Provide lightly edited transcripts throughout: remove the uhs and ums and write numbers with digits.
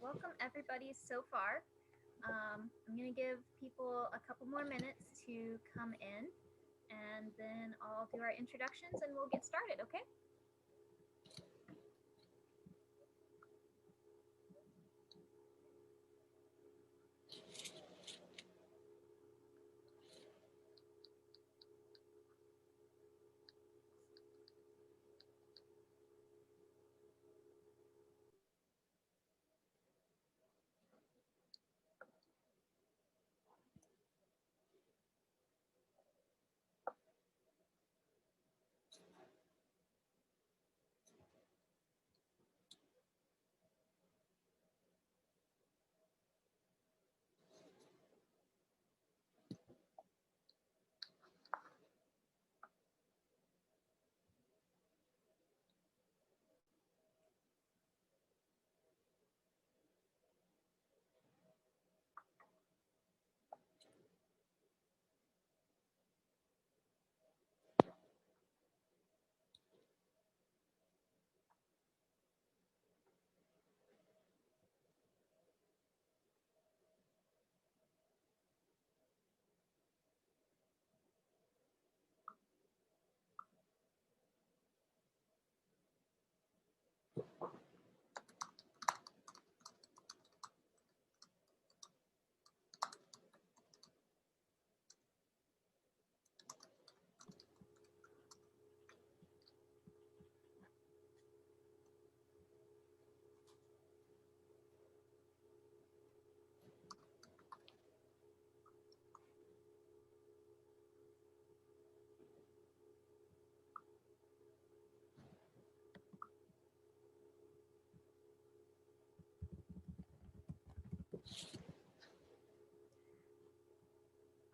welcome everybody so far. I'm going to give people a couple more minutes to come in, and then I'll do our introductions and we'll get started, okay?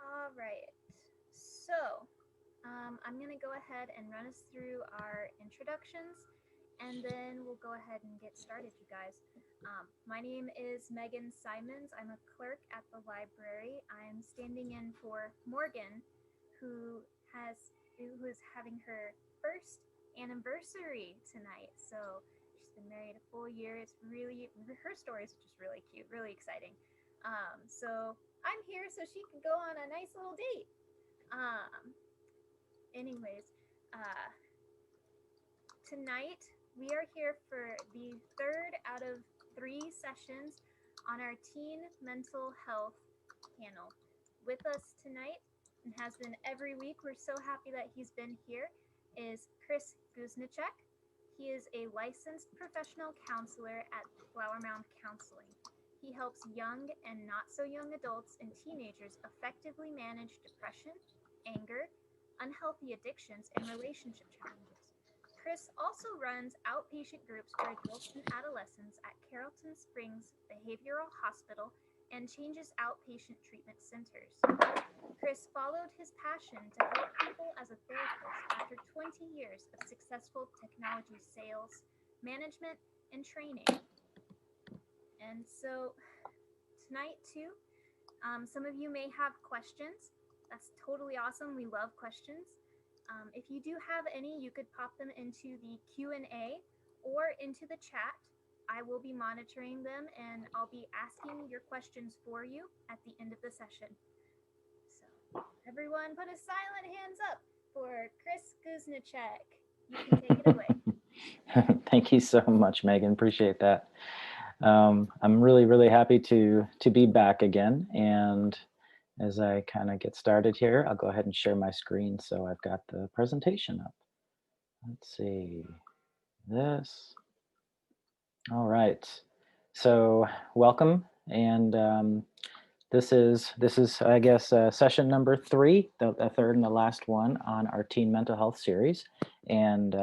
All right. I'm going to go ahead and run us through our introductions, and then we'll go ahead and get started, you guys. My name is Megan Simons. I'm a clerk at the library. I'm standing in for Morgan, who who is having her first anniversary tonight. So she's been married a full year. It's really her story is just really cute, really exciting. So I'm here so she can go on a nice little date. Um, anyways, uh, tonight we are here for the third out of three sessions on our teen mental health panel. With us tonight, and has been every week, we're so happy that he's been here, is Chris Guzniczak. He is a licensed professional counselor at Flower Mound Counseling. He helps young and not so young adults and teenagers effectively manage depression, anger, unhealthy addictions, and relationship challenges. Chris also runs outpatient groups for adults and adolescents at Carrollton Springs Behavioral Hospital and changes outpatient treatment centers. Chris followed his passion to help people as a therapist after 20 years of successful technology sales, management, and training. And so tonight, too, some of you may have questions. That's totally awesome. We love questions. If you do have any, you could pop them into the Q&A or into the chat. I will be monitoring them, and I'll be asking your questions for you at the end of the session. So everyone put a silent hands up for Chris Guzniczak. You can take it away. Thank you so much, Megan. Appreciate that. I'm really happy to be back again. And as I kind of get started here, I'll go ahead and share my screen. So I've got the presentation up. Let's see this. All right. So welcome. And this is I guess session number 3, the third and the last one on our teen mental health series. And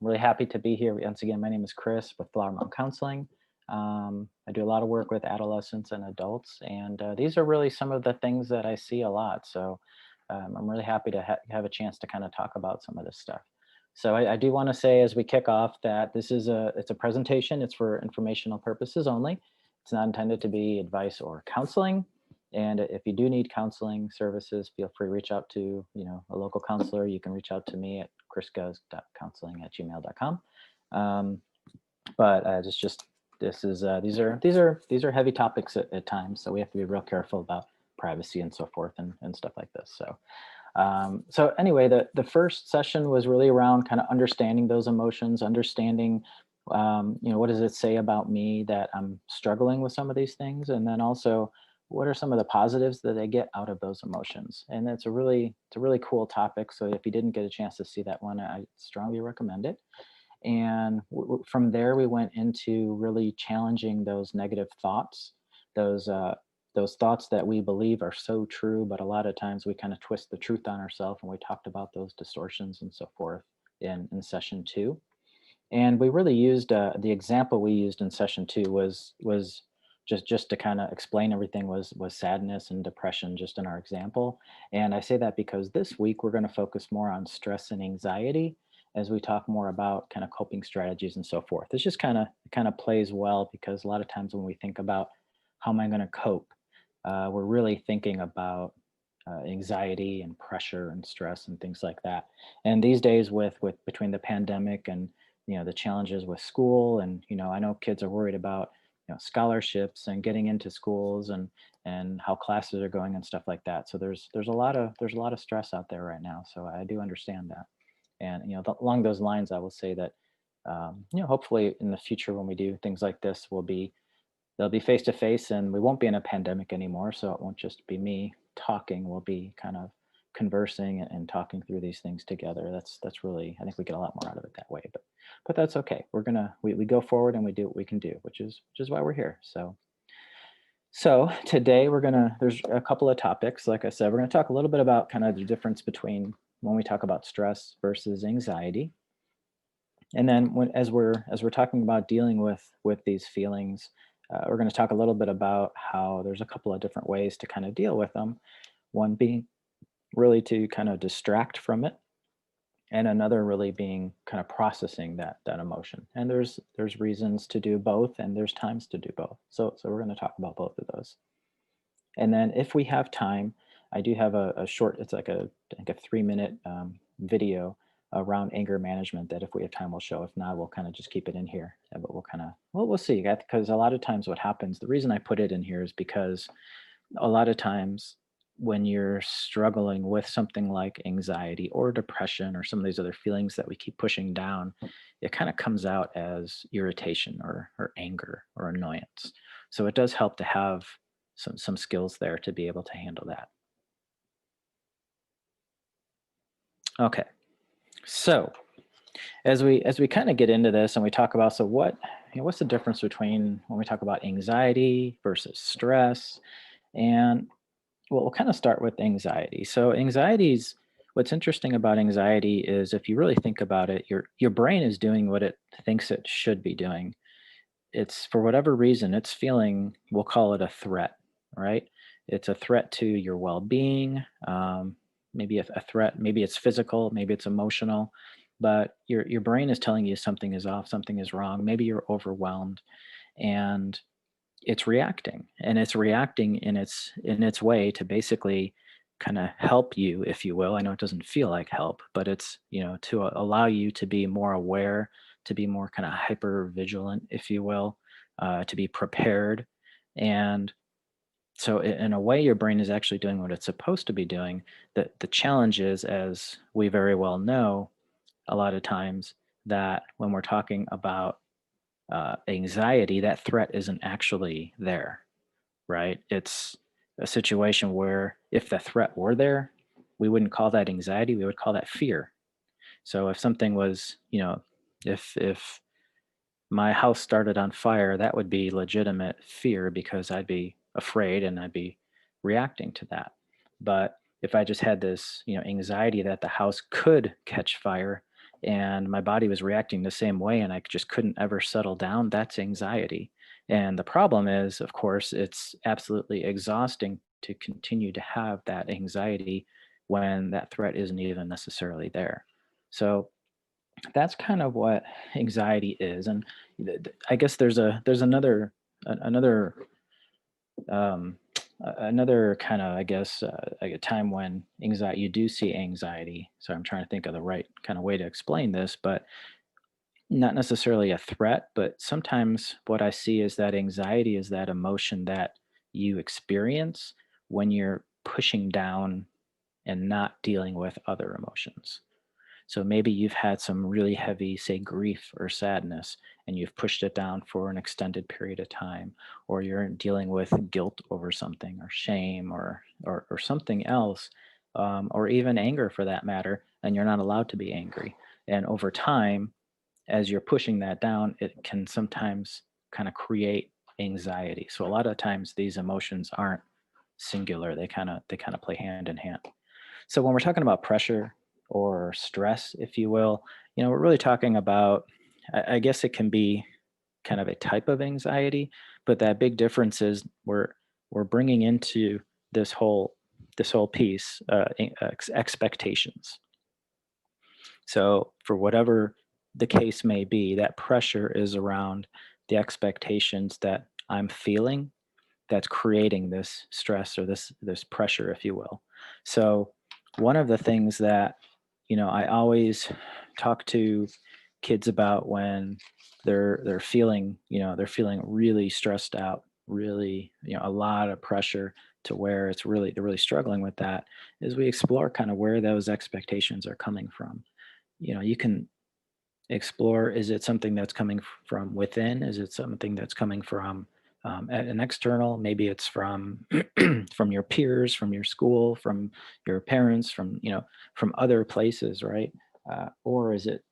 really happy to be here once again. My name is Chris with Flower Mound Counseling. I do a lot of work with adolescents and adults, and these are really some of the things that I see a lot. So I'm really happy to have a chance to kind of talk about some of this stuff. So I do want to say as we kick off that this is it's a presentation. It's for informational purposes only. It's not intended to be advice or counseling. And if you do need counseling services, feel free to reach out to a local counselor. You can reach out to me at chrisguz.counseling@gmail.com. But just this is these are heavy topics at times, so we have to be real careful about privacy and so forth and stuff like this. So anyway, the first session was really around kind of understanding those emotions, understanding, what does it say about me that I'm struggling with some of these things, and then also what are some of the positives that I get out of those emotions. And it's a really cool topic. So if you didn't get a chance to see that one, I strongly recommend it. And from there, we went into really challenging those negative thoughts, those those thoughts that we believe are so true, but a lot of times we kind of twist the truth on ourselves. And we talked about those distortions and so forth in session two. And we really used the example we used in session two was just to kind of explain everything was sadness and depression just in our example. And I say that because this week we're going to focus more on stress and anxiety as we talk more about kind of coping strategies and so forth. It's just kind of plays well because a lot of times when we think about how am I going to cope, we're really thinking about anxiety and pressure and stress and things like that. And these days, with between the pandemic and the challenges with school, and I know kids are worried about scholarships and getting into schools and how classes are going and stuff like that. So there's a lot of stress out there right now. So I do understand that. And along those lines, I will say that hopefully in the future when we do things like this, they'll be face to face, and we won't be in a pandemic anymore. So it won't just be me talking. We'll be kind of conversing and talking through these things together. That's really, I think we get a lot more out of it that way. But that's okay. We go forward and we do what we can do, which is why we're here. So today there's a couple of topics. Like I said, we're gonna talk a little bit about kind of the difference between when we talk about stress versus anxiety. And then as we're talking about dealing with these feelings, we're going to talk a little bit about how there's a couple of different ways to kind of deal with them. One being really to kind of distract from it, and another really being kind of processing that emotion. And there's reasons to do both, and there's times to do both. So we're going to talk about both of those. And then if we have time, I do have a short, it's like I think a 3-minute video around anger management that if we have time, we'll show. If not, we'll kind of just keep it in here. But we'll see. Because a lot of times what happens, the reason I put it in here is because a lot of times when you're struggling with something like anxiety or depression or some of these other feelings that we keep pushing down, it kind of comes out as irritation or anger or annoyance. So it does help to have some skills there to be able to handle that. Okay, so as we kind of get into this and we talk about, so what's the difference between when we talk about anxiety versus stress? And well, we'll kind of start with anxiety. So anxiety's what's interesting about anxiety is if you really think about it, your brain is doing what it thinks it should be doing. It's for whatever reason it's feeling, we'll call it a threat, right? It's a threat to your well-being. Maybe a threat, maybe it's physical, maybe it's emotional, but your brain is telling you something is off, something is wrong, maybe you're overwhelmed, and it's reacting in its way to basically kind of help you, if you will. I know it doesn't feel like help, but it's to allow you to be more aware, to be more kind of hyper vigilant, if you will, to be prepared. And so in a way your brain is actually doing what it's supposed to be doing. The challenge is, as we very well know, a lot of times that when we're talking about anxiety, that threat isn't actually there, right? It's a situation where if the threat were there, we wouldn't call that anxiety, we would call that fear. So if something was, if my house started on fire, that would be legitimate fear because I'd be afraid and I'd be reacting to that. But if I just had this, anxiety that the house could catch fire and my body was reacting the same way and I just couldn't ever settle down, that's anxiety. And the problem is, of course, it's absolutely exhausting to continue to have that anxiety when that threat isn't even necessarily there. So that's kind of what anxiety is. And I guess there's another um, another kind of, I guess, like a time when anxiety, you do see anxiety. So I'm trying to think of the right kind of way to explain this, but not necessarily a threat, but sometimes what I see is that anxiety is that emotion that you experience when you're pushing down and not dealing with other emotions. So maybe you've had some really heavy, say, grief or sadness, and you've pushed it down for an extended period of time, or you're dealing with guilt over something, or shame, or something else, or even anger for that matter, and you're not allowed to be angry. And over time, as you're pushing that down, it can sometimes kind of create anxiety. So a lot of times these emotions aren't singular; they kind of play hand in hand. So when we're talking about pressure or stress, if you will, we're really talking about, I guess it can be kind of a type of anxiety, but that big difference is we're bringing into this whole this whole piece expectations. So for whatever the case may be, that pressure is around the expectations that I'm feeling that's creating this stress or this pressure, if you will. So one of the things that I always talk to kids about when they're feeling they're feeling really stressed out, really a lot of pressure to where they're really struggling with that, is we explore kind of where those expectations are coming from. You can explore, is it something that's coming from within? Is it something that's coming from an external? Maybe it's from from your peers, from your school, from your parents, from from other places, right? Or is it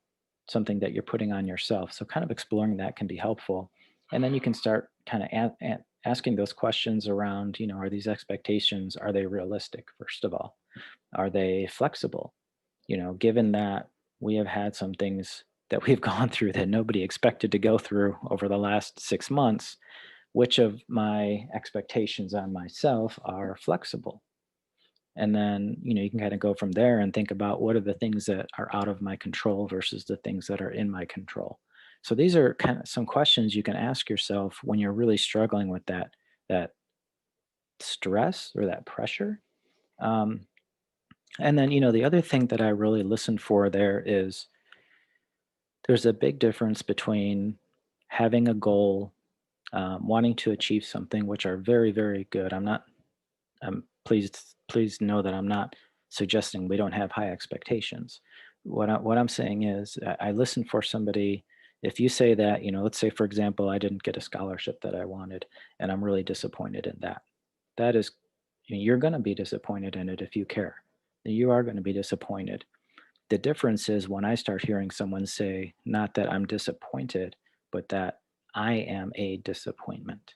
something that you're putting on yourself? So kind of exploring that can be helpful. And then you can start kind of asking those questions around, are these expectations, are they realistic, first of all? Are they flexible? Given that we have had some things that we've gone through that nobody expected to go through over the last 6 months, which of my expectations on myself are flexible? And then, you can kind of go from there and think about what are the things that are out of my control versus the things that are in my control. So these are kind of some questions you can ask yourself when you're really struggling with that stress or that pressure. Um, and then, the other thing that I really listen for there is there's a big difference between having a goal, wanting to achieve something, which are very, very good. I'm not. Please know that I'm not suggesting we don't have high expectations. What I'm saying is, I listen for somebody. If you say that, let's say for example, I didn't get a scholarship that I wanted, and I'm really disappointed in that. That is, you're going to be disappointed in it if you care. You are going to be disappointed. The difference is when I start hearing someone say, not that I'm disappointed, but that I am a disappointment.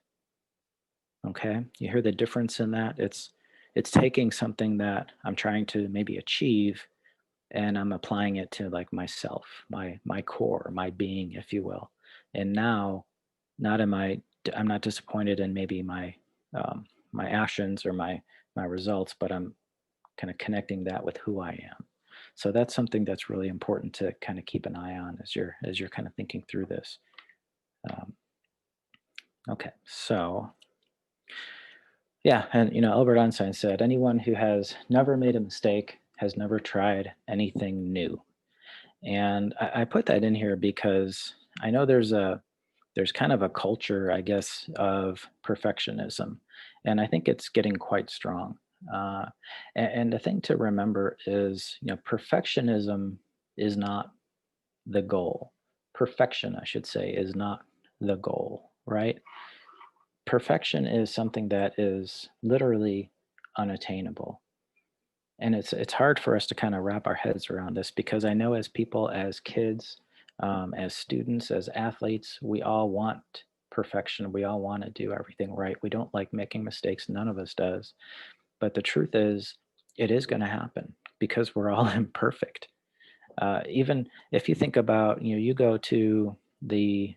Okay? You hear the difference in that? It's taking something that I'm trying to maybe achieve, and I'm applying it to like myself, my core, my being, if you will. And now, not am I I'm not disappointed in maybe my actions or my results, but I'm kind of connecting that with who I am. So that's something that's really important to kind of keep an eye on as you're kind of thinking through this. Um, okay, so yeah, and Albert Einstein said, anyone who has never made a mistake has never tried anything new. And I put that in here because I know there's kind of a culture, I guess, of perfectionism, and I think it's getting quite strong. Uh, and the thing to remember is, perfectionism is not the goal. Perfection, I should say, is not the goal, right? Perfection is something that is literally unattainable. And it's hard for us to kind of wrap our heads around this because I know as people, as kids, as students, as athletes, we all want perfection. We all want to do everything right. We don't like making mistakes. None of us does. But the truth is, it is going to happen because we're all imperfect. Even if you think about, you go to the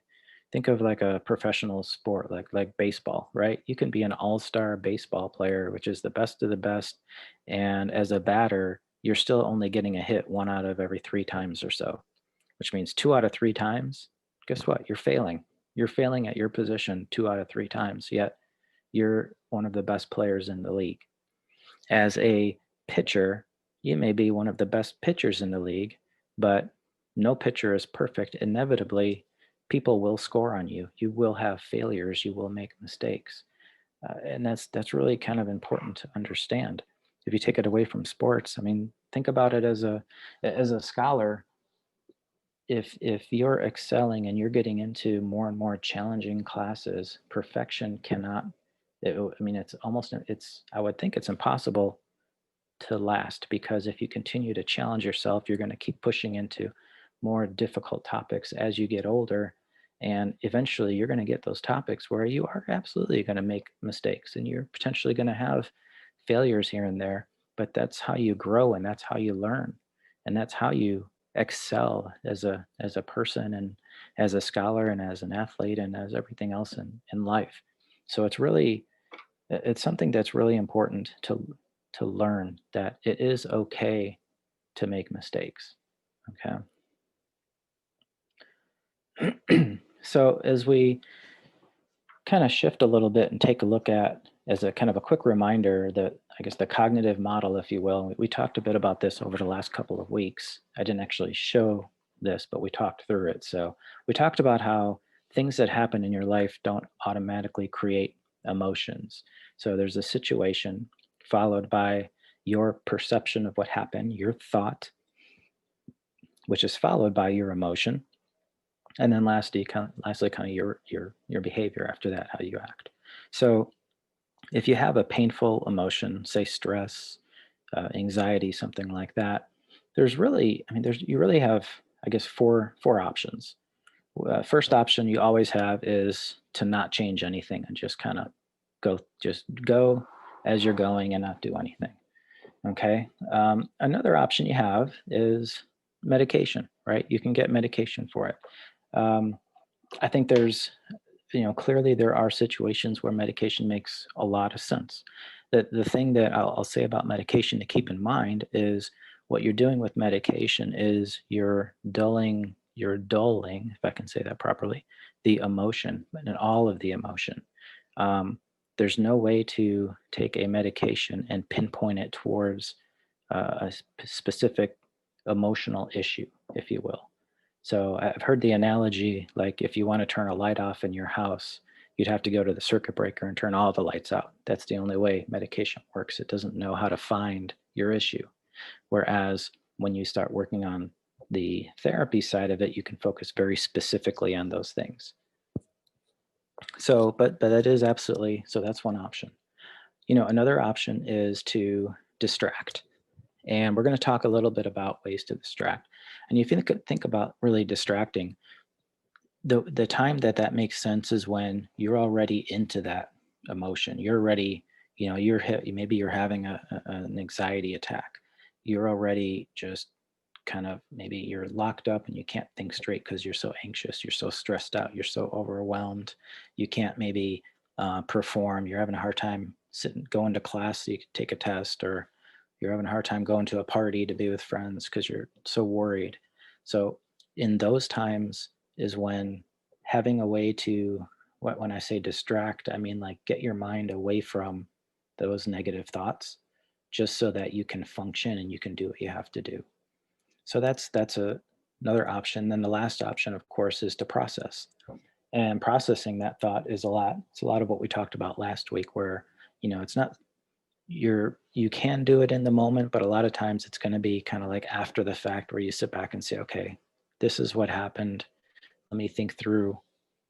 think of like a professional sport like baseball, right? You can be an all-star baseball player, which is the best of the best, and as a batter, you're still only getting a hit one out of every three times or so, which means two out of three times, guess what? You're failing. You're failing at your position two out of three times, yet you're one of the best players in the league. As a pitcher, you may be one of the best pitchers in the league, but no pitcher is perfect. Inevitably, people will score on you. You will have failures. You will make mistakes, and that's really kind of important to understand. If you take it away from sports, I mean, think about it as a scholar. If you're excelling and you're getting into more and more challenging classes, perfection cannot. I mean, it's almost it's. I would think it's impossible to last, because if you continue to challenge yourself, you're going to keep pushing into more difficult topics as you get older. And eventually, you're going to get those topics where you are absolutely going to make mistakes and you're potentially going to have failures here and there. But that's how you grow and that's how you learn. And that's how you excel as a person and as a scholar and as an athlete and as everything else in life. So it's something that's really important to learn, that it is okay to make mistakes. Okay. So as we kind of shift a little bit and take a look at, as a kind of a quick reminder, that I guess the cognitive model, if you will, we talked a bit about this over the last couple of weeks. I didn't actually show this, but we talked through it. So we talked about how things that happen in your life don't automatically create emotions. So there's a situation followed by your perception of what happened, your thought, which is followed by your emotion, and then lastly, kind of your behavior after that, how you act. So if you have a painful emotion, say stress, anxiety, something like that, there's really, I mean, there's you really have, I guess, four options. First option you always have is to not change anything and just kind of go as you're going and not do anything. Okay. Another option you have is medication, right? You can get medication for it. Um, I think there's, clearly there are situations where medication makes a lot of sense. The thing that I'll say about medication to keep in mind is what you're doing with medication is you're dulling, if I can say that properly, the emotion and all of the emotion. Um, there's no way to take a medication and pinpoint it towards specific emotional issue, if you will. So I've heard the analogy, like if you want to turn a light off in your house, you'd have to go to the circuit breaker and turn all the lights out. That's the only way medication works. It doesn't know how to find your issue. Whereas when you start working on the therapy side of it, you can focus very specifically on those things. So, but that is absolutely, so that's one option. Another option is to distract. And we're going to talk a little bit about ways to distract. And if you think about really distracting, the time that makes sense is when you're already into that emotion. You're already, maybe you're having an anxiety attack. You're already just kind of, maybe you're locked up and you can't think straight because you're so anxious, you're so stressed out, you're so overwhelmed. You can't maybe perform. You're having a hard time going to class so you can take a test, or you're having a hard time going to a party to be with friends because you're so worried. So in those times is when having a way to, when I say distract, I mean like get your mind away from those negative thoughts, just so that you can function and you can do what you have to do. So another option. Then the last option, of course, is to process. And processing that thought is a lot. It's a lot of what we talked about last week, where it's not, you can do it in the moment, but a lot of times it's going to be kind of like after the fact, where you sit back and say, okay, this is what happened. Let me think through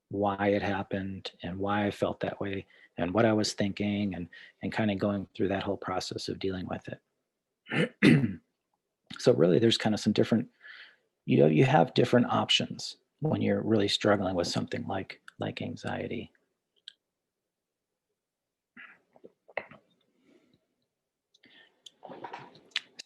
why it happened and why I felt that way and what I was thinking, and kind of going through that whole process of dealing with it. So really there's kind of some different, you have different options when you're really struggling with something like anxiety.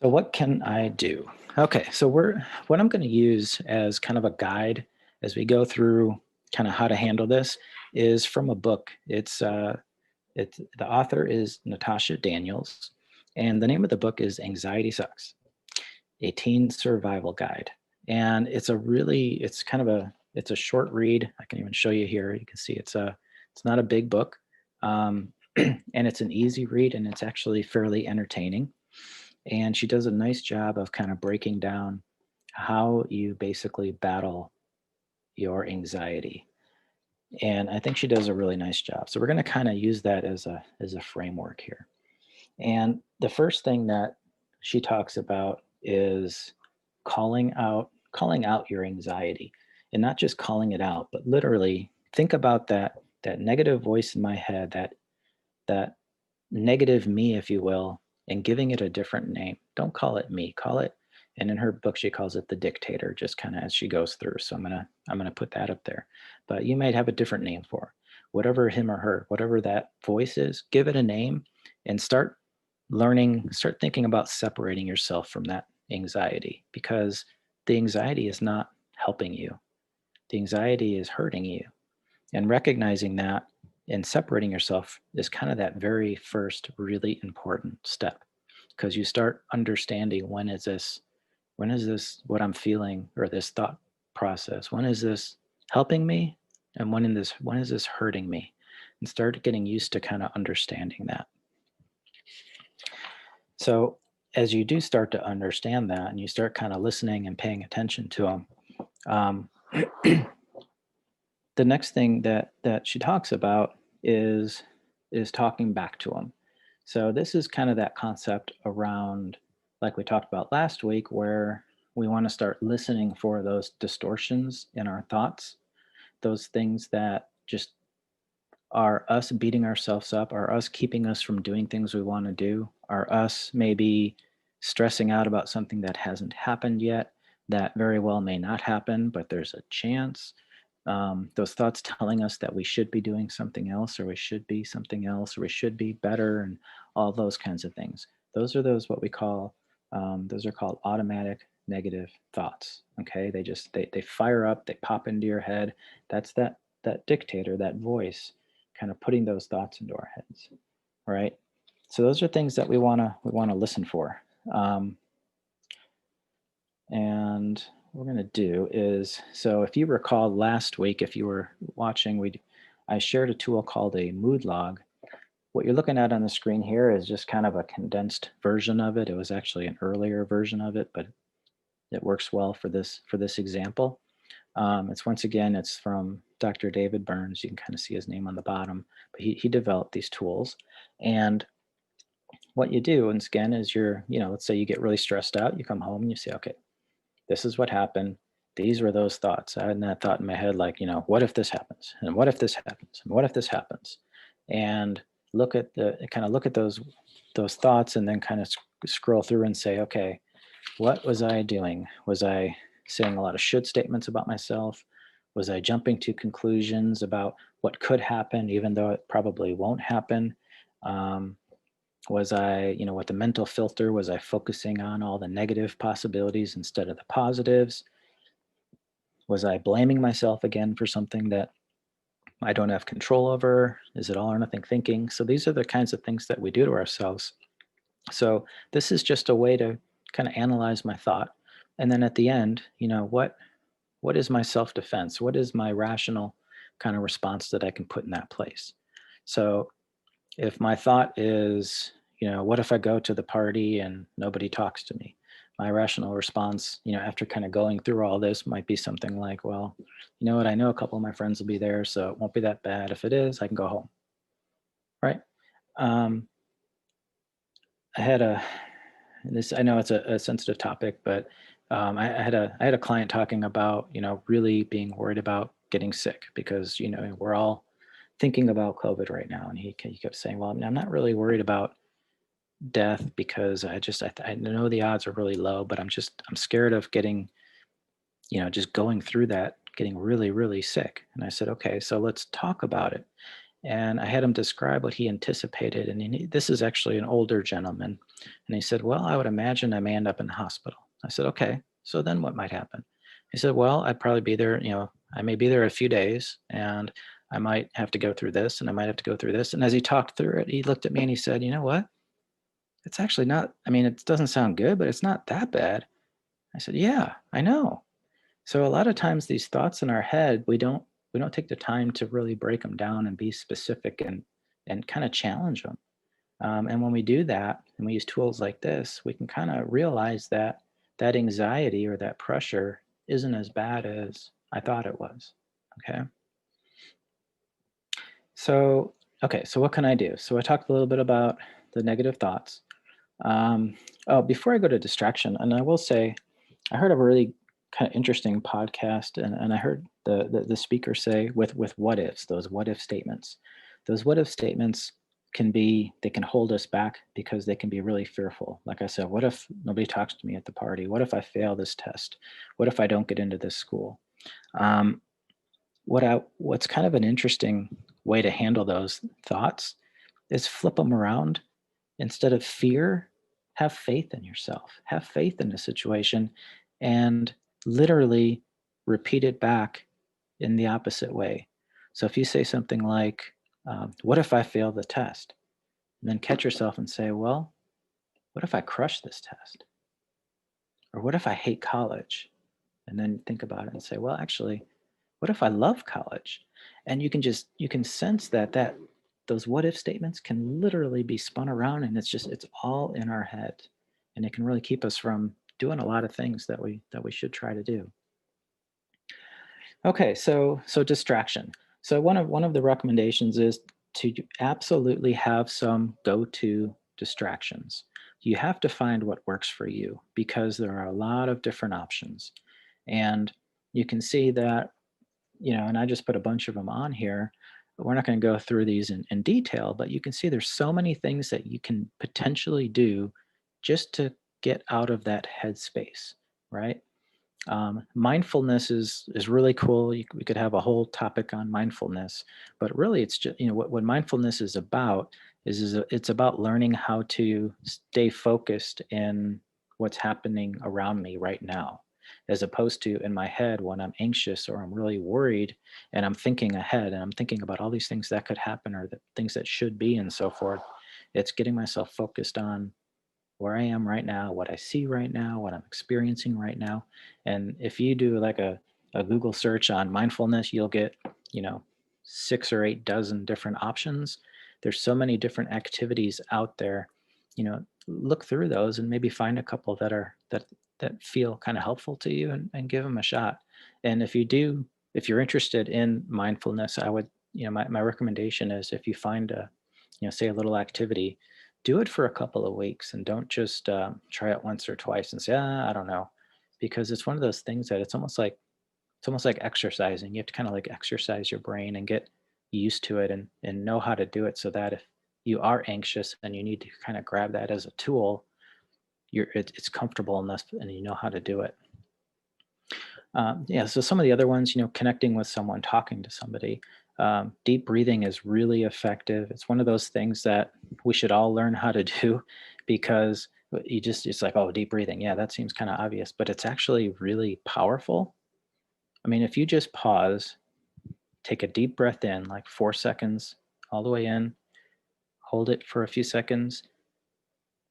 So what can I do? Okay, so what I'm going to use as kind of a guide as we go through kind of how to handle this is from a book. It's the author is Natasha Daniels, and the name of the book is Anxiety Sucks: A Teen Survival Guide. And it's kind of it's a short read. I can even show you here. You can see it's not a big book, and it's an easy read, and it's actually fairly entertaining. And she does a nice job of kind of breaking down how you basically battle your anxiety. And I think she does a really nice job. So we're going to kind of use that as a framework here. And the first thing that she talks about is calling out your anxiety, and not just calling it out, but literally think about that negative voice in my head, that negative me, if you will, and giving it a different name. Don't call it me, call it, and in her book she calls it the dictator, just kind of as she goes through. So I'm gonna put that up there. But you might have a different name for her. Whatever him or her, whatever that voice is, give it a name and start thinking about separating yourself from that anxiety, because the anxiety is not helping you. The anxiety is hurting you. And recognizing that and separating yourself is kind of that very first really important step, because you start understanding, when is this what I'm feeling, or this thought process, when is this helping me, and when is this hurting me, and start getting used to kind of understanding that. So as you do start to understand that, and you start kind of listening and paying attention to them, um, the next thing that she talks about is talking back to them. So this is kind of that concept around, like we talked about last week, where we want to start listening for those distortions in our thoughts, those things that just are us beating ourselves up, are us keeping us from doing things we want to do, are us maybe stressing out about something that hasn't happened yet, that very well may not happen, but there's a chance. Those thoughts telling us that we should be doing something else, or we should be something else, or we should be better, and all those kinds of things. Those what we call, those are called automatic negative thoughts. Okay, they fire up, they pop into your head. That's that dictator, that voice, kind of putting those thoughts into our heads. All right. So those are things that we wanna listen for. Um, and what we're going to do is, so if you recall last week, if you were watching, I shared a tool called a mood log. What you're looking at on the screen here is just kind of a condensed version of it. It was actually an earlier version of it, but it works well for this example. It's once again, it's from Dr. David Burns. You can kind of see his name on the bottom, but he developed these tools. And what you do, once again, is let's say you get really stressed out, you come home and you say, okay, this is what happened. These were those thoughts. I had that thought in my head, like, what if this happens? And what if this happens? And what if this happens? And look at those thoughts, and then kind of scroll through and say, okay, what was I doing? Was I saying a lot of should statements about myself? Was I jumping to conclusions about what could happen, even though it probably won't happen? Um, was I, with the mental filter, was I focusing on all the negative possibilities instead of the positives? Was I blaming myself again for something that I don't have control over? Is it all or nothing thinking? So these are the kinds of things that we do to ourselves. So this is just a way to kind of analyze my thought. And then at the end, what is my self-defense? What is my rational kind of response that I can put in that place? So if my thought is, what if I go to the party and nobody talks to me? My rational response, after kind of going through all this, might be something like, well, you know what? I know a couple of my friends will be there, so it won't be that bad. If it is, I can go home. Right. Um, I had a, this, I know it's a sensitive topic, but I had a client talking about, really being worried about getting sick, because, we're all thinking about COVID right now. And he kept saying, well, I'm not really worried about death, because I know the odds are really low, but I'm scared of getting, just going through that, getting really, really sick. And I said, okay, so let's talk about it. And I had him describe what he anticipated. And this is actually an older gentleman. And he said, well, I would imagine I may end up in the hospital. I said, okay, so then what might happen? He said, well, I'd probably be there, I may be there a few days, and I might have to go through this, and I might have to go through this. And as he talked through it, he looked at me and he said, you know what? It's actually not, I mean, it doesn't sound good, but it's not that bad. I said, yeah, I know. So a lot of times these thoughts in our head, we don't take the time to really break them down and be specific and kind of challenge them. And when we do that, and we use tools like this, we can kind of realize that that anxiety or that pressure isn't as bad as I thought it was. Okay. So, okay, so what can I do? So I talked a little bit about the negative thoughts. Um, oh, before I go to distraction, and I will say, I heard a really kind of interesting podcast, and I heard the speaker say with what ifs, those what if statements. Those what if statements they can hold us back because they can be really fearful. Like I said, what if nobody talks to me at the party? What if I fail this test? What if I don't get into this school? Um, what's kind of an interesting way to handle those thoughts is flip them around. Instead of fear, have faith in yourself, have faith in the situation, and literally repeat it back in the opposite way. So if you say something like, what if I fail the test? And then catch yourself and say, well, what if I crush this test? Or what if I hate college? And then think about it and say, well, actually, what if I love college? And you can sense that those what if statements can literally be spun around, and it's all in our head, and it can really keep us from doing a lot of things that we should try to do. Okay, so distraction. So one of the recommendations is to absolutely have some go-to distractions. You have to find what works for you because there are a lot of different options. And you can see that, and I just put a bunch of them on here. We're not going to go through these in detail, but you can see there's so many things that you can potentially do just to get out of that headspace, right? Mindfulness is really cool. We could have a whole topic on mindfulness, but really it's just, what mindfulness is about it's about learning how to stay focused in what's happening around me right now, as opposed to in my head when I'm anxious or I'm really worried and I'm thinking ahead and I'm thinking about all these things that could happen or the things that should be and so forth. It's getting myself focused on where I am right now, what I see right now, what I'm experiencing right now. And if you do like a Google search on mindfulness, you'll get, you know, 6 or 8 dozen different options. There's so many different activities out there. Look through those and maybe find a couple that feel kind of helpful to you and give them a shot. And if you're interested in mindfulness, I would, my recommendation is if you find say a little activity, do it for a couple of weeks and don't just try it once or twice and say, I don't know, because it's one of those things that it's almost like exercising. You have to kind of like exercise your brain and get used to it and know how to do it so that if you are anxious and you need to kind of grab that as a tool, it's comfortable enough and you know how to do it. Yeah, so some of the other ones, connecting with someone, talking to somebody. Deep breathing is really effective. It's one of those things that we should all learn how to do because it's like, oh, deep breathing. Yeah, that seems kind of obvious, but it's actually really powerful. I mean, if you just pause, take a deep breath in, like 4 seconds all the way in, hold it for a few seconds,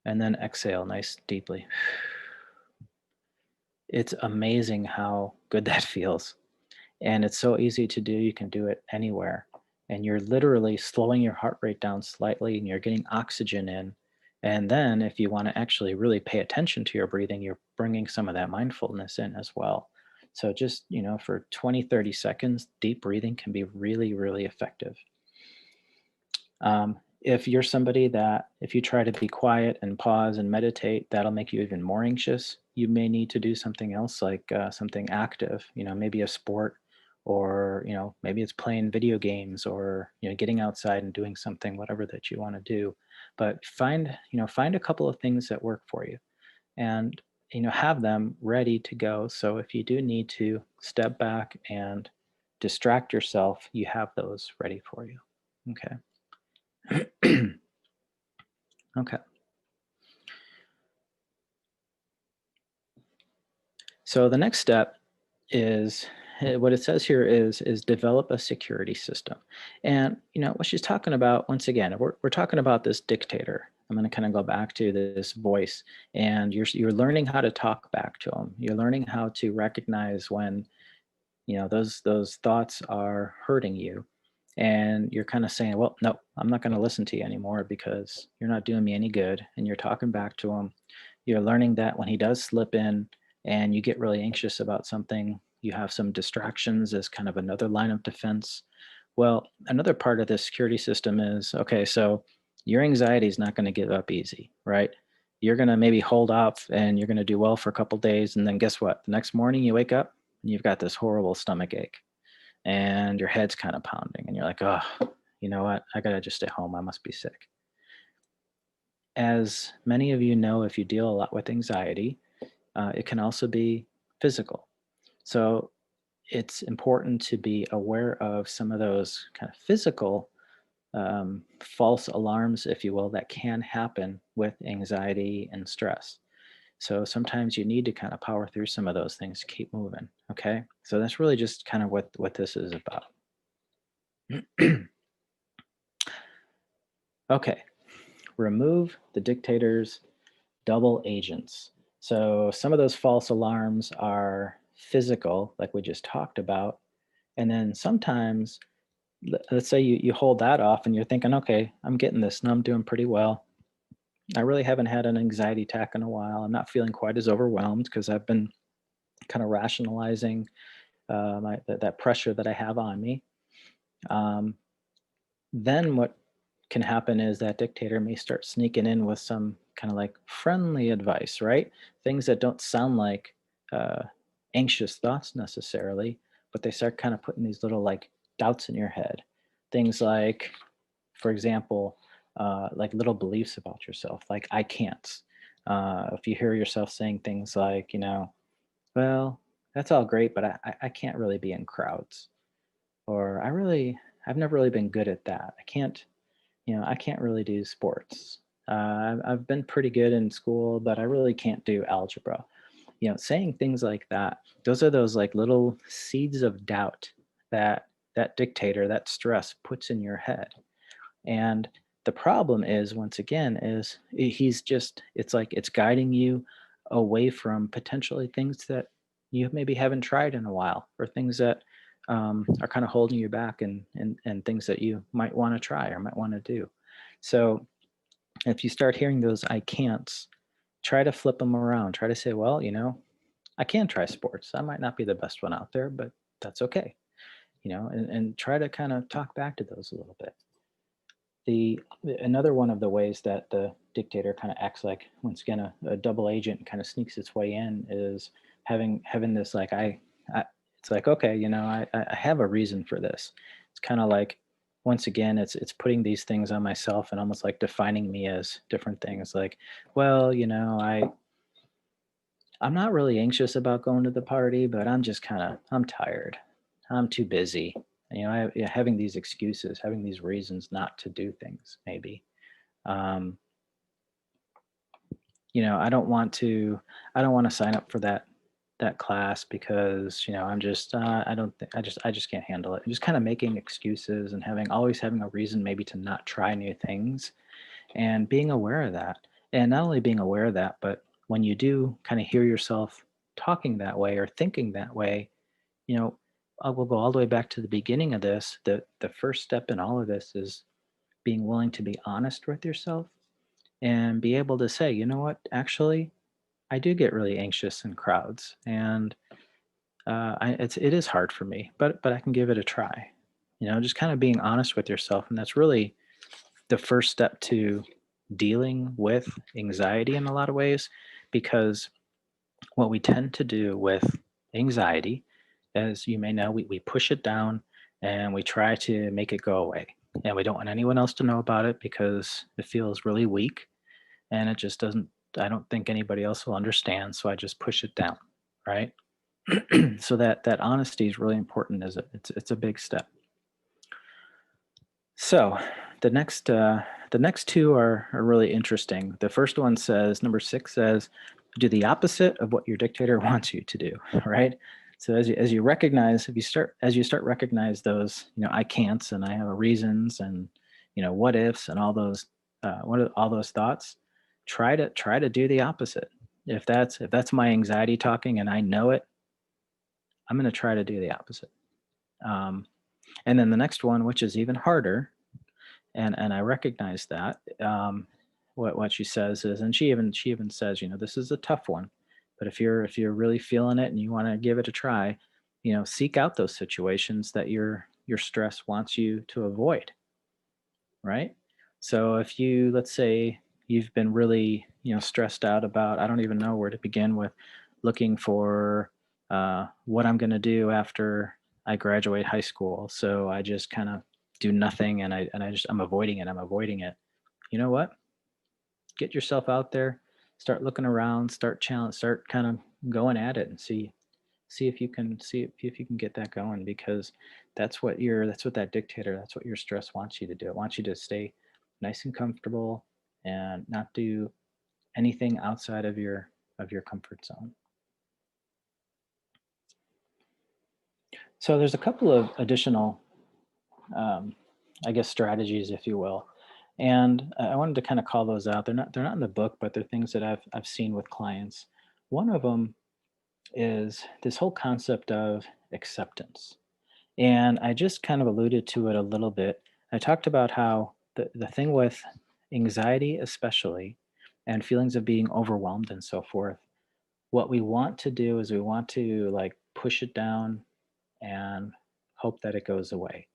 and then exhale nice deeply. It's amazing how good that feels. And it's so easy to do. You can do it anywhere. And you're literally slowing your heart rate down slightly and you're getting oxygen in. And then, if you want to actually really pay attention to your breathing, you're bringing some of that mindfulness in as well. So, just, for 20, 30 seconds, deep breathing can be really, really effective. If you're somebody that, if you try to be quiet and pause and meditate, that'll make you even more anxious. You may need to do something else, like something active, maybe a sport, or, maybe it's playing video games or, getting outside and doing something, whatever that you want to do. But find a couple of things that work for you and, have them ready to go. So if you do need to step back and distract yourself, you have those ready for you. Okay. Okay. So the next step is what it says here is develop a security system. And what she's talking about, once again, we're talking about this dictator. I'm going to kind of go back to this voice, and you're learning how to talk back to him. You're learning how to recognize when those thoughts are hurting you, and you're kind of saying, well, no, I'm not going to listen to you anymore because you're not doing me any good. And you're talking back to him. You're learning that when he does slip in and you get really anxious about something, you have some distractions as kind of another line of defense. Well, another part of the security system is okay, so your anxiety is not going to give up easy, right? You're going to maybe hold off and you're going to do well for a couple days. And then guess what? The next morning you wake up and you've got this horrible stomach ache and your head's kind of pounding. And you're like, oh, you know what? I got to just stay home. I must be sick. As many of you know, if you deal a lot with anxiety, it can also be physical. So it's important to be aware of some of those kind of physical false alarms, if you will, that can happen with anxiety and stress. So sometimes you need to kind of power through some of those things to keep moving. Okay. So that's really just kind of what this is about. Okay. Remove the dictator's double agents. So some of those false alarms are physical, like we just talked about. And then sometimes, let's say you hold that off and you're thinking, okay, I'm getting this and I'm doing pretty well. I really haven't had an anxiety attack in a while. I'm not feeling quite as overwhelmed because I've been kind of rationalizing that pressure that I have on me. Um, then what can happen is that dictator may start sneaking in with some kind of like friendly advice, right? Things that don't sound like uh, anxious thoughts necessarily, but they start kind of putting these little like doubts in your head. Things like, for example, like little beliefs about yourself, like I can't. If you hear yourself saying things like, well, that's all great, but I can't really be in crowds, or I've never really been good at that. I can't really do sports. I've been pretty good in school, but I really can't do algebra. Saying things like that, those are those like little seeds of doubt that that dictator, that stress puts in your head. And the problem is, once again, is it's like it's guiding you away from potentially things that you maybe haven't tried in a while, or things that are kind of holding you back, and things that you might want to try or might want to do. So if you start hearing those I can'ts, try to flip them around. Try to say, well, I can try sports. I might not be the best one out there, but that's okay. And try to kind of talk back to those a little bit. Another one of the ways that the dictator kind of acts like, once again, a double agent kind of sneaks its way in is having this like I it's like, okay, I have a reason for this. It's kind of like, once again, it's putting these things on myself and almost like defining me as different things. Like, well, I'm not really anxious about going to the party, but I'm tired. I'm too busy. Having these excuses, having these reasons not to do things, maybe. Um, I don't want to sign up for that class because I just can't handle it. Just kind of making excuses and always having a reason maybe to not try new things, and being aware of that. And not only being aware of that, but when you do kind of hear yourself talking that way or thinking that way, I will go all the way back to the beginning of this. The first step in all of this is being willing to be honest with yourself and be able to say, you know what, actually, I do get really anxious in crowds, and it is hard for me, but I can give it a try. Just kind of being honest with yourself, and that's really the first step to dealing with anxiety in a lot of ways, because what we tend to do with anxiety, as you may know, we push it down and we try to make it go away. And we don't want anyone else to know about it because it feels really weak, and it just doesn't, I don't think anybody else will understand. So I just push it down. Right. So that honesty is really important. It's a big step. So the next two are really interesting. The first one says, number 6 says, do the opposite of what your dictator wants you to do. Right. So as you recognize, as you start recognize those, I can'ts and I have reasons and what ifs and all those all those thoughts, try to do the opposite. If that's my anxiety talking and I know it, I'm going to try to do the opposite. Um, and then the next one, which is even harder, and I recognize that, what she says is, and she even says, this is a tough one, but if you're really feeling it and you want to give it a try, seek out those situations that your stress wants you to avoid, right? So if you, let's say, you've been really, stressed out about, I don't even know where to begin with, looking for what I'm going to do after I graduate high school. So I just kind of do nothing, and I'm avoiding it. I'm avoiding it. You know what? Get yourself out there, start looking around, start kind of going at it, and see if you can if you can get that going, because that's what that dictator, that's what your stress wants you to do. It wants you to stay nice and comfortable and not do anything outside of your comfort zone. So there's a couple of additional um, I guess strategies, if you will, and I wanted to kind of call those out. They're not in the book, but they're things that I've seen with clients. One of them is this whole concept of acceptance. And I just kind of alluded to it a little bit. I talked about how the thing with anxiety, especially, and feelings of being overwhelmed and so forth, what we want to do is we want to like push it down and hope that it goes away.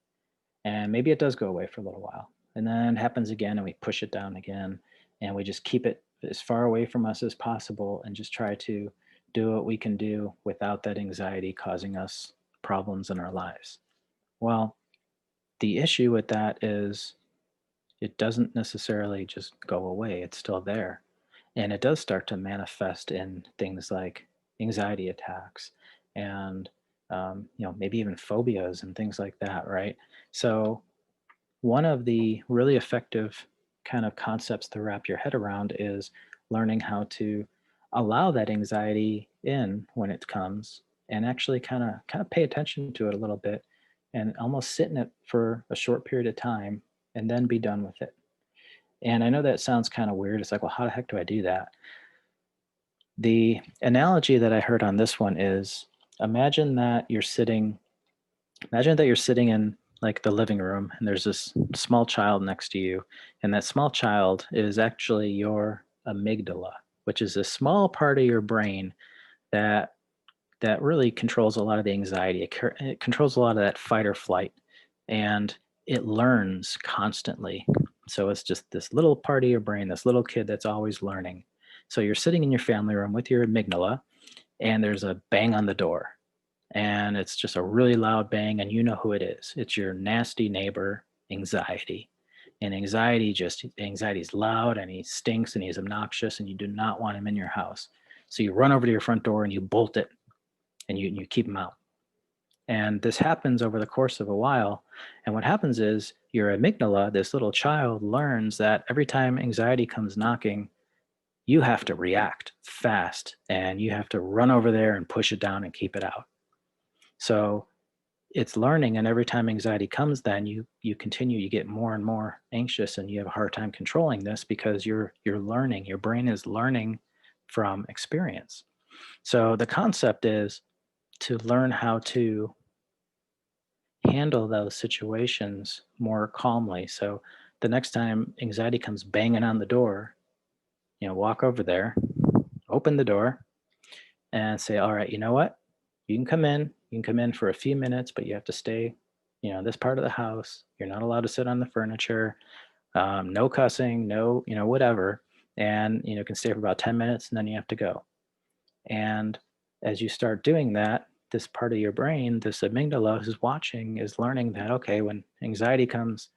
And maybe it does go away for a little while. And then it happens again, and we push it down again. And we just keep it as far away from us as possible and just try to do what we can do without that anxiety causing us problems in our lives. Well, the issue with that is it doesn't necessarily just go away, it's still there. And it does start to manifest in things like anxiety attacks and maybe even phobias and things like that, right? So one of the really effective kind of concepts to wrap your head around is learning how to allow that anxiety in when it comes, and actually kind of pay attention to it a little bit and almost sit in it for a short period of time and then be done with it. And I know that sounds kind of weird. It's like, well, how the heck do I do that? The analogy that I heard on this one is, imagine that you're sitting Imagine that you're sitting in like the living room, and there's this small child next to you, and that small child is actually your amygdala, which is a small part of your brain that really controls a lot of the anxiety. It controls a lot of that fight or flight, and it learns constantly. So it's just this little part of your brain, this little kid that's always learning. So you're sitting in your family room with your amygdala, and there's a bang on the door, and it's just a really loud bang, and you know who it is. It's your nasty neighbor, anxiety. And anxiety's loud, and he stinks, and he's obnoxious, and you do not want him in your house. So you run over to your front door and you bolt it, and you keep him out. And this happens over the course of a while. And what happens is your amygdala, this little child, learns that every time anxiety comes knocking, you have to react fast, and you have to run over there and push it down and keep it out. So it's learning, and every time anxiety comes, then you continue, you get more and more anxious, and you have a hard time controlling this because you're learning. Your brain is learning from experience. So the concept is to learn how to handle those situations more calmly. So the next time anxiety comes banging on the door, walk over there, open the door, and say, all right, you know what? You can come in. You can come in for a few minutes, but you have to stay, this part of the house. You're not allowed to sit on the furniture. No cussing, no, whatever. And, can stay for about 10 minutes, and then you have to go. And as you start doing that, this part of your brain, this amygdala who's watching, is learning that, okay, when anxiety comes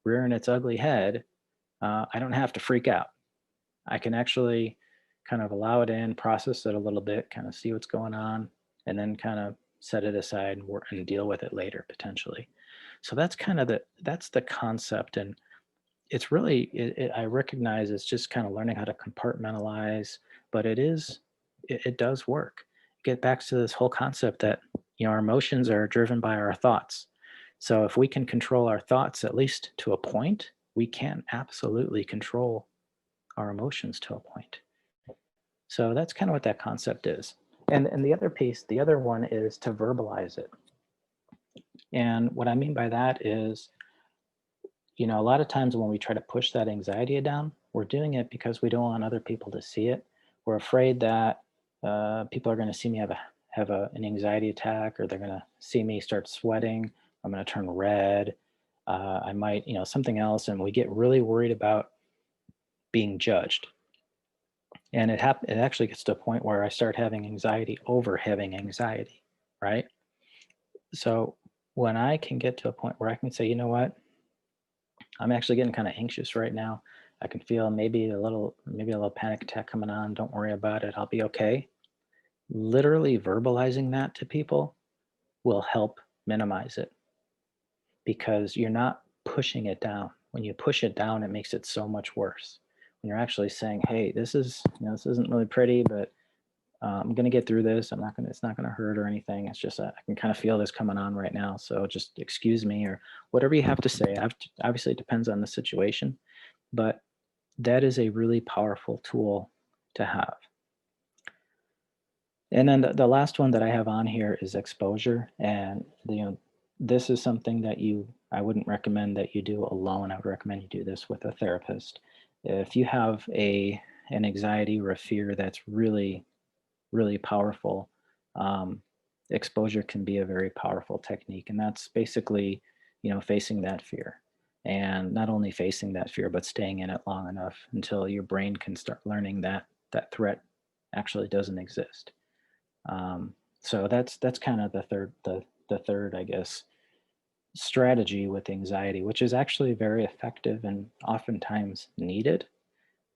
rearing its ugly head, I don't have to freak out. I can actually kind of allow it in, process it a little bit, kind of see what's going on, and then kind of set it aside and deal with it later potentially. So that's the concept, and it's really I recognize it's just kind of learning how to compartmentalize, but it does work. Get back to this whole concept that our emotions are driven by our thoughts. So if we can control our thoughts at least to a point, we can absolutely control our emotions to a point. So that's kind of what that concept is. And the other piece, the other one is to verbalize it. And what I mean by that is, a lot of times when we try to push that anxiety down, we're doing it because we don't want other people to see it. We're afraid that people are going to see me have an anxiety attack, or they're going to see me start sweating. I'm going to turn red. I might, something else. And we get really worried about being judged. And it actually gets to a point where I start having anxiety over having anxiety, right? So when I can get to a point where I can say, you know what, I'm actually getting kind of anxious right now. I can feel maybe a little panic attack coming on. Don't worry about it. I'll be okay. Literally verbalizing that to people will help minimize it, because you're not pushing it down. When you push it down, it makes it so much worse. When you're actually saying, hey, this isn't really pretty, but I'm going to get through this. It's not going to hurt or anything. It's just, I can kind of feel this coming on right now. So just excuse me, or whatever you have to say. Obviously it depends on the situation, but that is a really powerful tool to have. And then the last one that I have on here is exposure. And this is something that I wouldn't recommend that you do alone. I would recommend you do this with a therapist. If you have an anxiety or a fear that's really, really powerful, exposure can be a very powerful technique. And that's basically, facing that fear. And not only facing that fear, but staying in it long enough until your brain can start learning that that threat actually doesn't exist. So that's kind of the third, I guess, strategy with anxiety, which is actually very effective and oftentimes needed.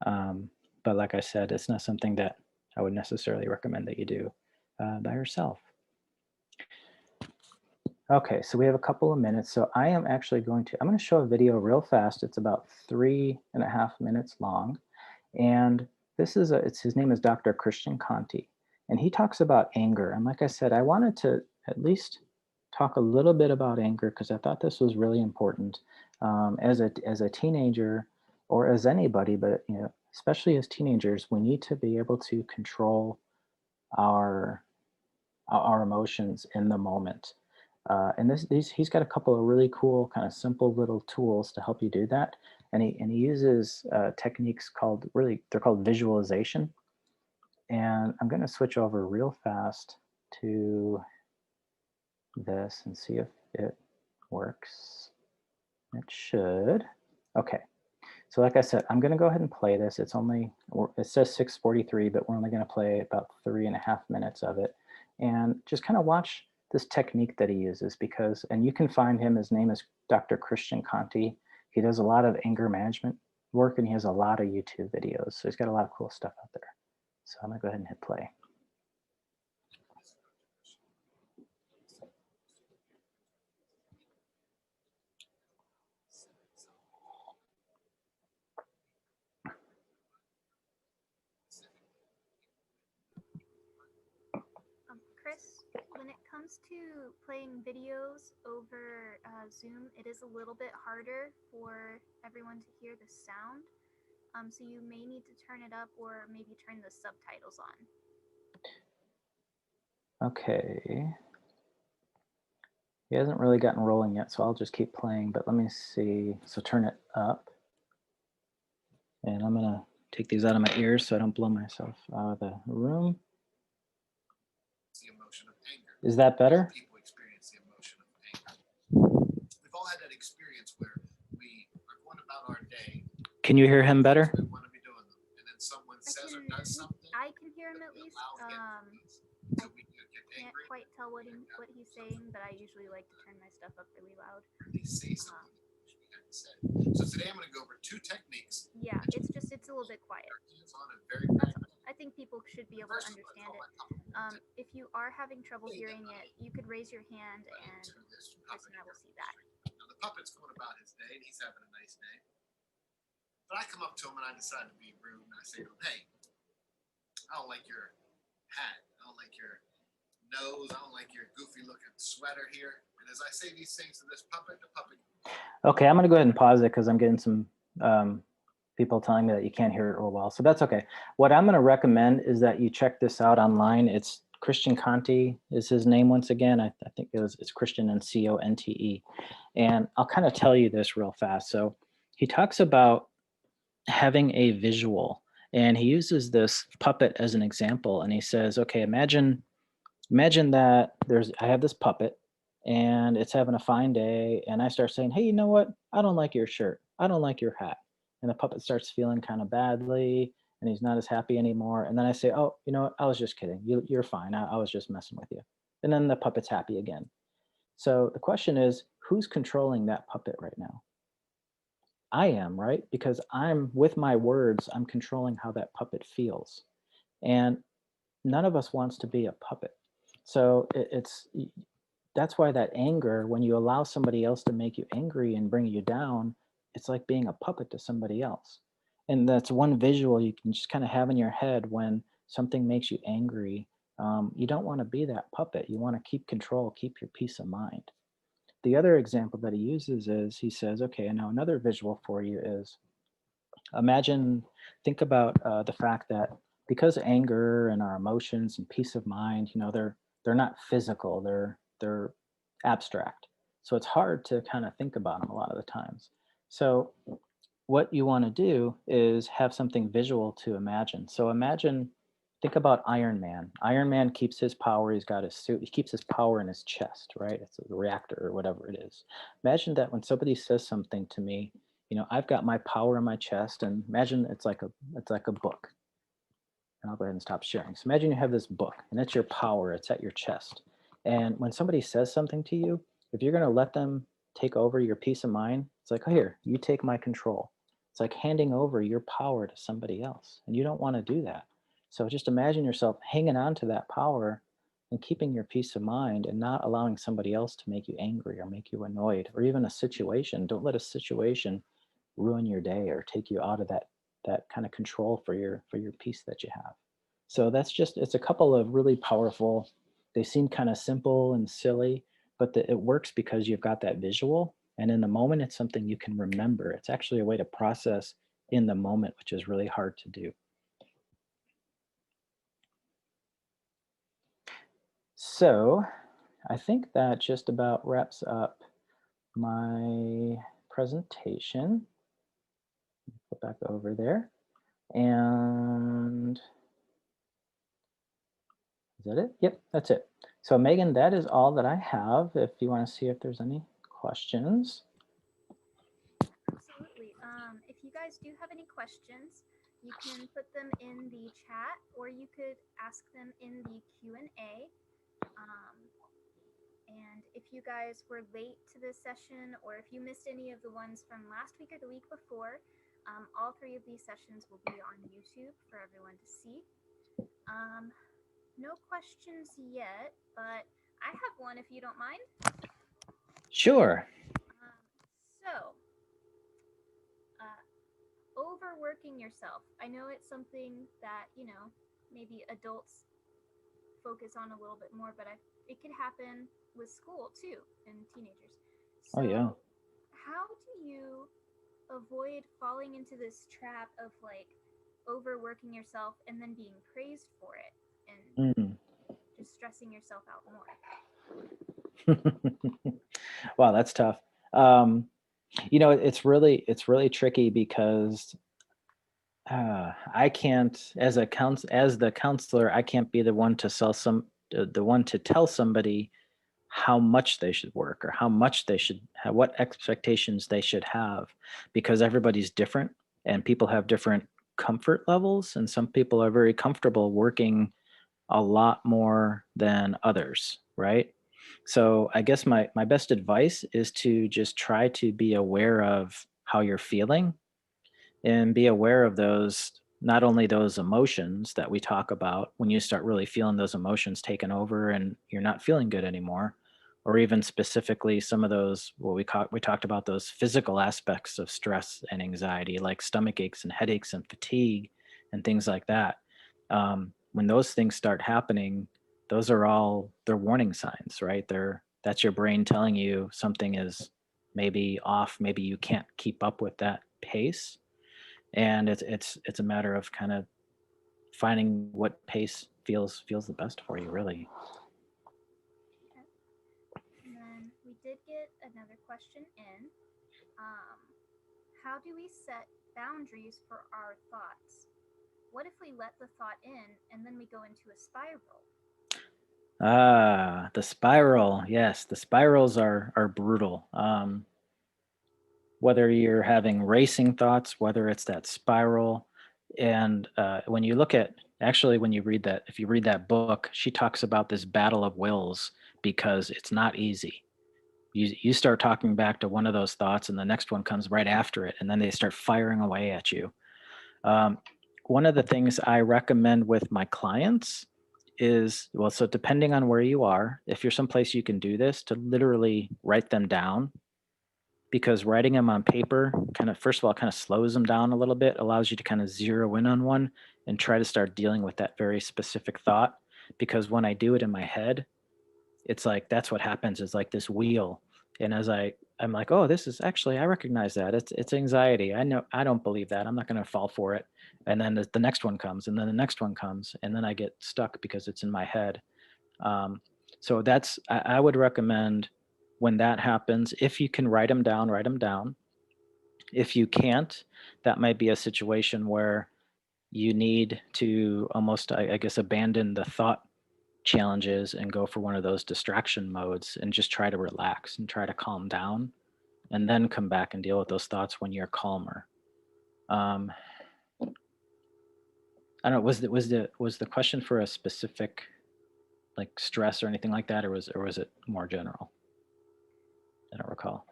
But like I said, it's not something that I would necessarily recommend that you do by yourself. Okay, so we have a couple of minutes. So I'm going to show a video real fast. It's about 3.5 minutes long. And his name is Dr. Christian Conti. And he talks about anger. And like I said, I wanted to at least talk a little bit about anger, because I thought this was really important. As a teenager, or as anybody, but especially as teenagers, we need to be able to control our emotions in the moment. And he's got a couple of really cool, kind of simple little tools to help you do that. And he uses techniques they're called visualization. And I'm going to switch over real fast to this and see if it works. It should. Okay. So like I said, I'm going to go ahead and play this. It says 6:43, but we're only going to play about 3.5 minutes of it. And just kind of watch this technique that he uses, and you can find him, his name is Dr. Christian Conti. He does a lot of anger management work, and he has a lot of YouTube videos. So he's got a lot of cool stuff out there. So I'm gonna go ahead and hit play. Chris, when it comes to playing videos over Zoom, it is a little bit harder for everyone to hear the sound. So you may need to turn it up, or maybe turn the subtitles on. Okay. He hasn't really gotten rolling yet, so I'll just keep playing, but let me see. So turn it up. And I'm gonna take these out of my ears so I don't blow myself out of the room. The emotion of anger. Is that better? People experience the emotion of anger. We've all had that experience where we are going about our day. Can you hear him better? We want to be doing them, and then someone says or does something. I can hear him at least. So we get Can't angry. quite tell what he's saying, but I usually like to turn my stuff up really loud. They say something we haven't said. So today I'm going to go over 2 techniques. Yeah, it's a little bit quiet. I think people should be able to understand it. If you are having trouble hearing it, you could raise your hand, and Chris and I will see that. Now the puppet's going about his day, and he's having a nice day. But I come up to him and I decide to be rude, and I say to him, "Hey, I don't like your hat. I don't like your nose. I don't like your goofy looking sweater here." And as I say these things to this puppet, the puppet. Okay, I'm going to go ahead and pause it because I'm getting some people telling me that you can't hear it real well. So that's okay. What I'm going to recommend is that you check this out online. It's Christian Conti is his name once again. I think it's Christian and Conte. And I'll kind of tell you this real fast. So he talks about having a visual. And he uses this puppet as an example, and he says, okay, imagine that I have this puppet and it's having a fine day, and I start saying, hey, you know what, I don't like your shirt, I don't like your hat. And the puppet starts feeling kind of badly, and he's not as happy anymore. And then I say, oh, you know what, I was just kidding, you're fine, I was just messing with you. And then the puppet's happy again. So the question is, who's controlling that puppet right now? I am, right? Because I'm, with my words, I'm controlling how that puppet feels. And none of us wants to be a puppet. So that's why that anger, when you allow somebody else to make you angry and bring you down, it's like being a puppet to somebody else. And that's one visual you can just kind of have in your head when something makes you angry. You don't want to be that puppet. You want to keep control, keep your peace of mind. The other example that he uses is, he says, okay, now another visual for you is, imagine, think about the fact that because anger and our emotions and peace of mind, they're not physical, they're abstract. So it's hard to kind of think about them a lot of the times. So what you want to do is have something visual to imagine. So imagine, think about Iron Man. Iron Man keeps his power, he's got his suit, he keeps his power in his chest, right? It's a reactor or whatever it is. Imagine that when somebody says something to me, I've got my power in my chest, and imagine it's like a book. And I'll go ahead and stop sharing. So imagine you have this book, and it's your power, it's at your chest. And when somebody says something to you, if you're going to let them take over your peace of mind, it's like, oh, here, you take my control. It's like handing over your power to somebody else, and you don't want to do that. So just imagine yourself hanging on to that power and keeping your peace of mind, and not allowing somebody else to make you angry or make you annoyed, or even a situation. Don't let a situation ruin your day or take you out of that kind of control for your peace that you have. So it's a couple of really powerful, they seem kind of simple and silly, but it works because you've got that visual, and in the moment it's something you can remember. It's actually a way to process in the moment, which is really hard to do. So I think that just about wraps up my presentation. Go back over there. And is that it? Yep, that's it. So Megan, that is all that I have. If you want to see if there's any questions. Absolutely. If you guys do have any questions, you can put them in the chat, or you could ask them in the Q&A. And if you guys were late to this session, or if you missed any of the ones from last week or the week before, all three of these sessions will be on YouTube for everyone to see. No questions yet, but I have one if you don't mind. Sure. So, overworking yourself. I know it's something that, maybe adults focus on a little bit more, but it could happen with school too and teenagers. So, Oh yeah. how do you avoid falling into this trap of like overworking yourself and then being praised for it and just stressing yourself out more? Wow, that's tough. It's really tricky because I can't, as the counselor, I can't be the one to tell somebody how much they should work, or how much they should have, what expectations they should have, because everybody's different and people have different comfort levels, and some people are very comfortable working a lot more than others, right? So I guess my best advice is to just try to be aware of how you're feeling, and be aware of those, not only those emotions that we talk about when you start really feeling those emotions taken over and you're not feeling good anymore, or even specifically some of those, what we talked about, those physical aspects of stress and anxiety, like stomach aches and headaches and fatigue and things like that. When those things start happening, they're warning signs, right? That's your brain telling you something is maybe off, maybe you can't keep up with that pace. And it's a matter of kind of finding what pace feels the best for you, really. Okay. And then we did get another question in. How do we set boundaries for our thoughts. What if we let the thought in and then we go into a spiral? The spiral. Yes, the spirals are brutal. Whether you're having racing thoughts, whether it's that spiral, and when you look at actually when you read that, if you read that book, she talks about this battle of wills because it's not easy. You start talking back to one of those thoughts, and the next one comes right after it, and then they start firing away at you. Um, One of the things I recommend with my clients is, well, so depending on where you are, if you're someplace you can do this, to literally write them down, because writing them on paper kind of, first of all, kind of slows them down a little bit, allows you to kind of zero in on one and try to start dealing with that very specific thought. Because when I do it in my head, it's like that's what happens, is like this wheel. And as I'm like, oh, this is actually, I recognize that it's anxiety. I know, I don't believe that, I'm not going to fall for it. And then the next one comes, and then the next one comes, and then I get stuck because it's in my head. So that's, I would recommend, when that happens, if you can write them down, write them down. If you can't, that might be a situation where you need to almost, I guess, abandon the thought challenges and go for one of those distraction modes and just try to relax and try to calm down, and then come back and deal with those thoughts when you're calmer. Um, I don't know. Was the question for a specific like stress or anything like that, or was it more general? I don't recall.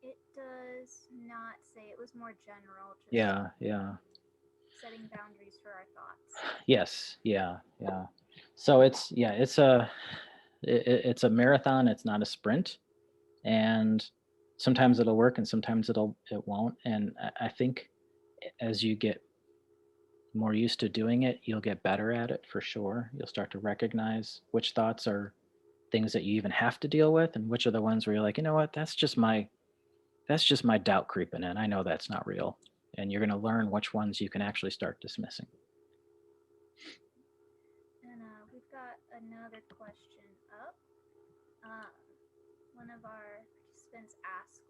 It does not say. It was more general, just Yeah, yeah. setting boundaries for our thoughts. Yes, yeah, yeah. So it's a marathon. It's not a sprint, and sometimes it'll work, and sometimes it won't. And I think as you get more used to doing it, you'll get better at it for sure. You'll start to recognize which thoughts are things that you even have to deal with, and which are the ones where you're like, you know what, that's just my doubt creeping in. I know that's not real. And you're going to learn which ones you can actually start dismissing. And we've got another question up. Um, One of our participants asked,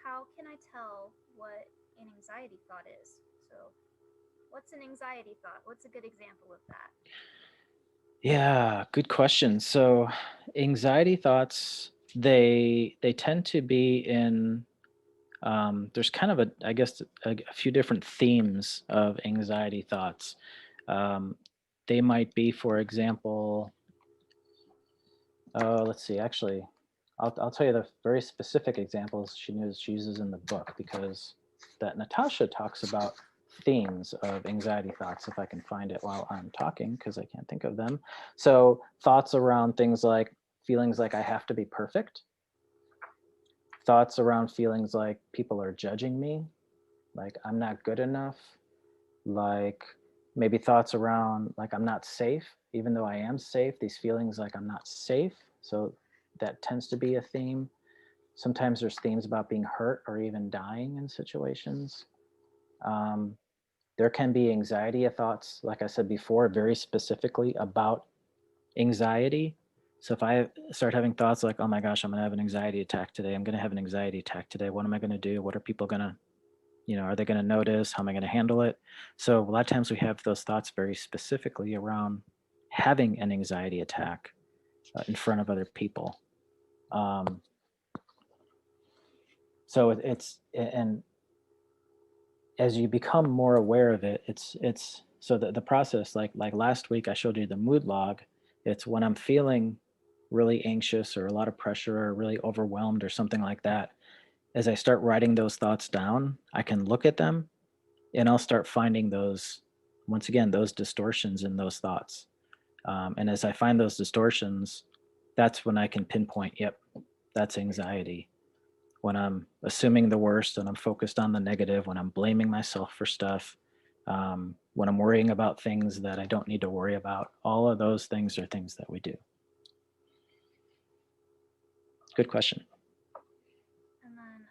how can I tell what an anxiety thought is? So, what's an anxiety thought? What's a good example of that? Yeah, good question. So anxiety thoughts, they tend to be in, there's kind of I guess a few different themes of anxiety thoughts. Um, they might be, for example, let's see, actually, I'll tell you the very specific examples she uses in the book, because that Natasha talks about themes of anxiety thoughts, if I can find it while I'm talking, because I can't think of them. So thoughts around things like feelings like I have to be perfect, thoughts around feelings like people are judging me, like I'm not good enough, like maybe thoughts around like I'm not safe, even though I am safe, these feelings like I'm not safe. So that tends to be a theme. Sometimes there's themes about being hurt or even dying in situations. Um, there can be anxiety thoughts, like I said before, very specifically about anxiety. So if I start having thoughts like, oh my gosh, I'm going to have an anxiety attack today, I'm going to have an anxiety attack today, what am I going to do? What are people going to, are they going to notice? How am I going to handle it? So a lot of times we have those thoughts very specifically around having an anxiety attack in front of other people. Um, so and as you become more aware of it, it's so the process, like last week I showed you the mood log. It's when I'm feeling really anxious or a lot of pressure or really overwhelmed or something like that. As I start writing those thoughts down, I can look at them, and I'll start finding those, once again, those distortions in those thoughts. And as I find those distortions, that's when I can pinpoint, yep, that's anxiety. When I'm assuming the worst and I'm focused on the negative, when I'm blaming myself for stuff, when I'm worrying about things that I don't need to worry about, all of those things are things that we do. Good question. And then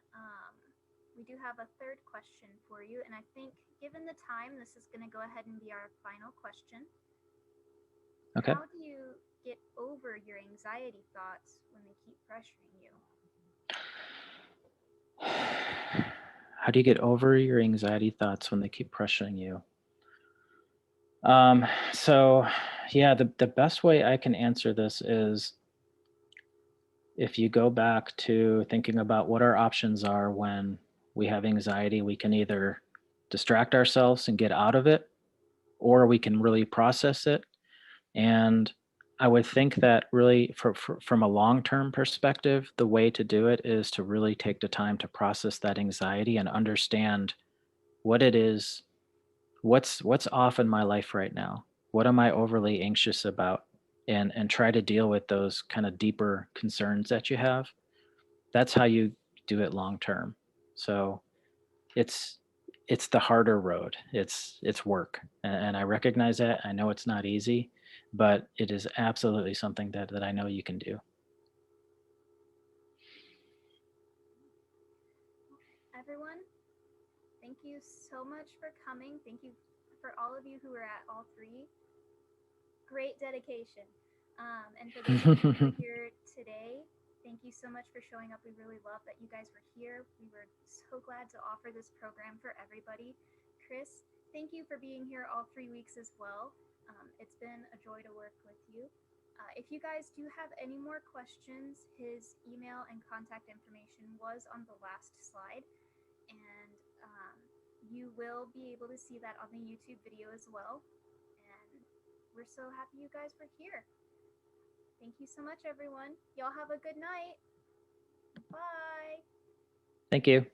we do have a third question for you. And I think, given the time, this is going to go ahead and be our final question. Okay. How do you get over your anxiety thoughts when they keep pressuring you? How do you get over your anxiety thoughts when they keep pressuring you? So yeah, the best way I can answer this is if you go back to thinking about what our options are when we have anxiety, we can either distract ourselves and get out of it, or we can really process it. And I would think that really, from a long term perspective, the way to do it is to really take the time to process that anxiety and understand what it is, what's off in my life right now, what am I overly anxious about, and try to deal with those kind of deeper concerns that you have. That's how you do it long term. So it's it's the harder road. It's work, and I recognize that. I know it's not easy, but it is absolutely something that I know you can do. Everyone, thank you so much for coming. Thank you for all of you who are at all three. Great dedication. And for those of you who are here today, thank you so much for showing up. We really love that you guys were here. We were so glad to offer this program for everybody. Chris, thank you for being here all 3 weeks as well. It's been a joy to work with you. If you guys do have any more questions, his email and contact information was on the last slide. And you will be able to see that on the YouTube video as well. And we're so happy you guys were here. Thank you so much, everyone. Y'all have a good night. Bye. Thank you.